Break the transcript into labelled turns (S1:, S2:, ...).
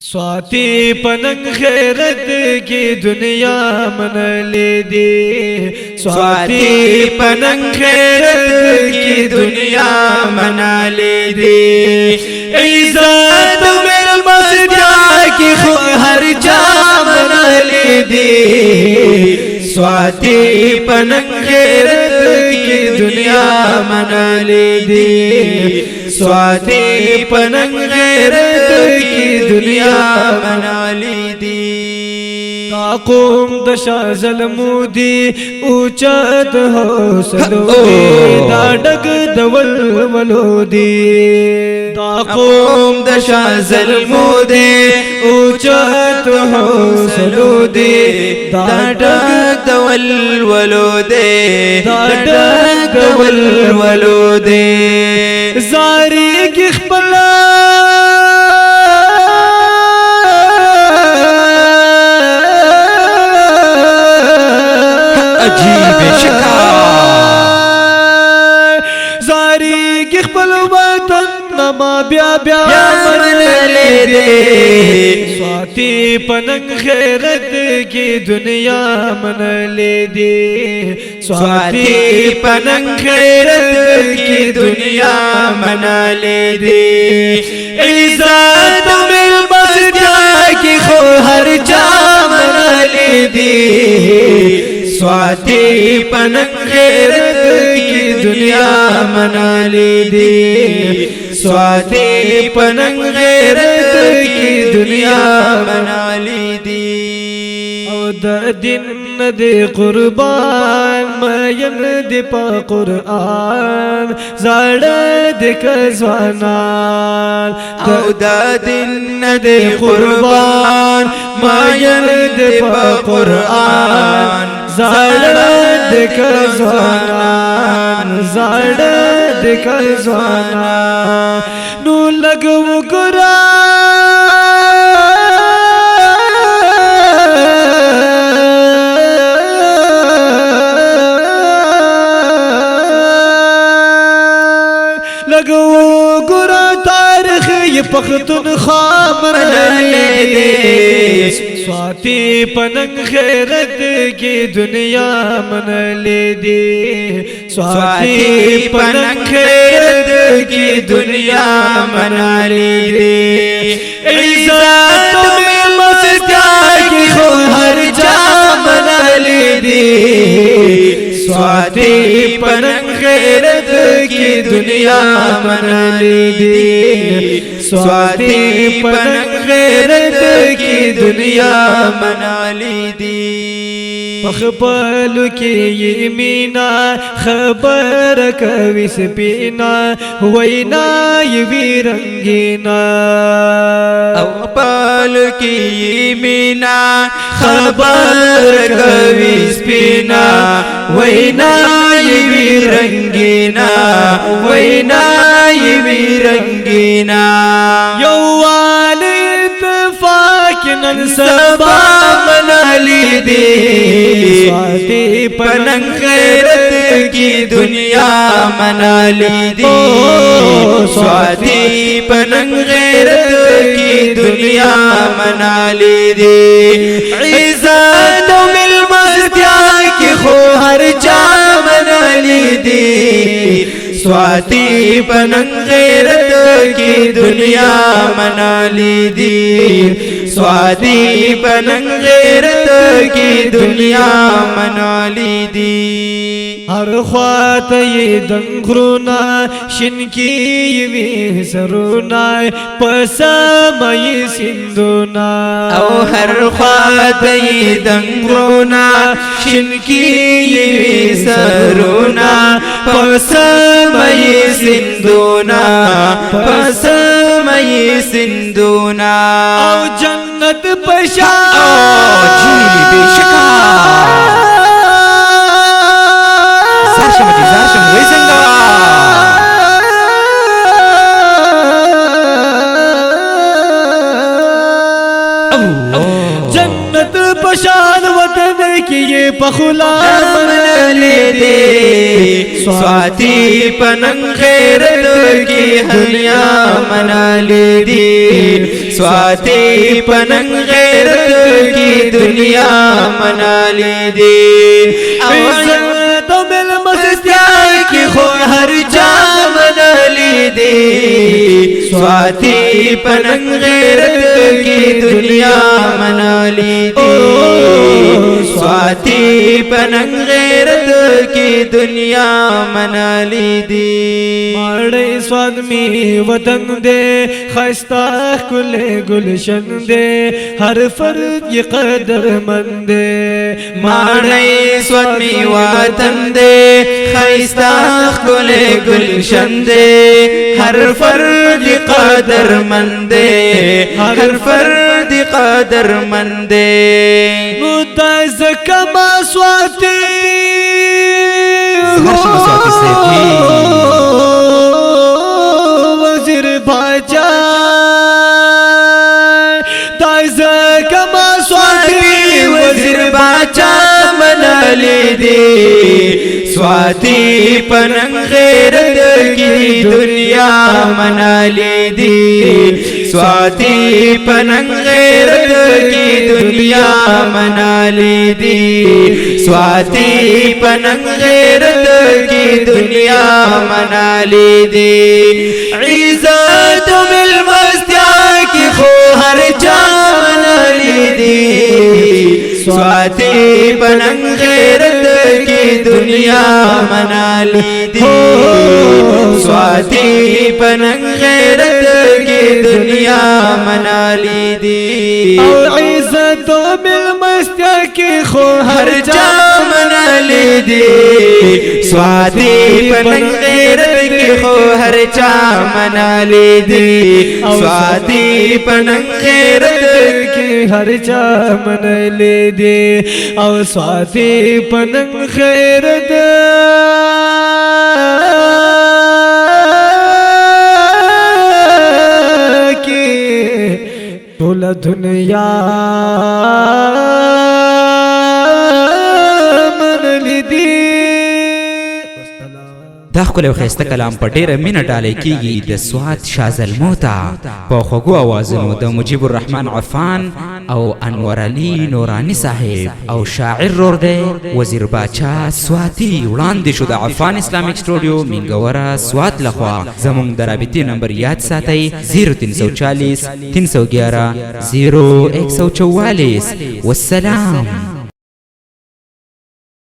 S1: स्वाति पनंग खैरत की दुनिया मन ले दे। स्वाति पनंग खैरत की दुनिया मना ले दे। इज्जत मेरे मस्जिद की हर जा मना ले दे। स्वाति पनंग खैरत की दुनिया मना ले दे। स्वाति पनंग खैरत की दुनिया मना ली दी। ताक़ुम दशा ज़लमूदी ऊंचत हौसलोदी दाडग दवल वलोदी। ताक़ुम दशा ज़लमूदी ऊंचत हौसलोदी दाडग दवल वलोदी दाडग दवल वलोदी। ज़ारी की खबला अजीब शिकार ज़ारी की खबल वतन नमा ब्या ब्या मन ले दे। स्वाति पनंग खैरत की दुनिया मन ले दे। स्वाति पनंग खैरत की दुनिया मना ले दे। इज्जत मिल मस्जिद की हर जा मना ले दे। स्वाति पनंग खैरत की दुनिया मना ले दे। स्वाति पनंग खैरत की दुनिया मना ली दी। दिन दे कुर्बान मयन दे पा कुरान ज़ाड़ दे कज़वानान। दिन दे कुर्बान मयन दे पा कुरान ज़ाड़ दे कज़वानान ज़ाड़ दे कज़वानान। नू लगव गुरा तारीख ये पख्तूनख्वा मना ले दे। स्वाति पनंग खैरत की दुनिया मन ले दे। स्वाति पनंग खैरत की दुनिया मना ले दे। इज्जत में मस्जिद की हर जा मना ले दे। स्वाति पनंग खैरत की दुनिया मना ले दे। स्वाति पनंग खैरत की दुनिया मना ली दी। पखपल की ये मीना खबर कवि से पीना वैना ये वीरंगीना। पल की ये मीना खबर कवि से पीना वैना ये वीरंगीना वैना ये वीरंगीना। यौवाल इत्तेफाक नन सबा मना ली दे। स्वाति पनंग खैरत की दुनिया मना ली दे। स्वाति पनंग खैरत की दुनिया मना ली दे। इज्जत मिल मस्जिद की हर जा मना ली दे। स्वाति पनंग खैरत की दुनिया मना ली दी। स्वाति पनंग खैरत की दुनिया मना ली दी। हर ख्वात ये दंगरुना शिनकी ये सरुना पसमय सिंधुना। ओ हर ख्वात ये दंगरुना शिनकी ये सरुना पसमय सिंधुना पसमय सिंधुना। ओ जन्नत पशा जीली बेशकार Zarshem Wizenga जन्नत पशान वतन की ये पखुला मना ले दे। स्वाति पनंग खैरत की दुनिया मना ले दी। سواتی پننگ غیرت کی دنیا منا لی دی عزت و ملمستیا کی خو ہر چا منا لی دی سواتی پننگ غیرت کی دنیا منا لی دی سواتی پننگ غیرت کی دنیا منا لی دی
S2: ماڑے سواد می وطن دے خستہ کل گلشن دے ہر فرد یہ قدر مند دے
S1: ماڑے سواد می وطن دے خستہ کل گلشن دے ہر فرد قدر مند دے ہر فرد قدر مند دے
S2: متعز کما سواتی وزیر باچا تائز کما سواتی
S1: وزیر باچا منا لی دی سواتی پننگ غیرت کی دنیا منا لی دی سواتی پننگ غیرت کی دنیا منا لی دی سواتی پننگ غیرت کی دنیا منا لی دی عزت و ملمستیا کی خو ہر چا منا لی دی سواتی پننگ غیرت کی دنیا منا لی دی سواتی پننگ غیرت کی دنیا منا لی دی
S2: عزت و ملمستیا کی خو
S1: ہر چا منا لی دی سواتی پننگ غیرت کی خو ہر چا منا لی دی سواتی پننگ غیرت
S2: کی ہر چا من لے دے او سواتی پننگ غیرت کی طول دنیا من لی دی
S3: دا ښکلی او ښایسته کلام په ډېره مینه ډالۍ کیږي د سوات شازلمو ته په خوږو اوازونو د مجیب الرحمن عفان او انور علي نوراني صاحب او شاعر رور دی وزیر باچا سواتی وړاندې شو د عفان اسلامیک سټوډیو مینګوره سوات لخوا زموږ د رابطې نمبر یاد ساتئ 0340 311 0144 والسلام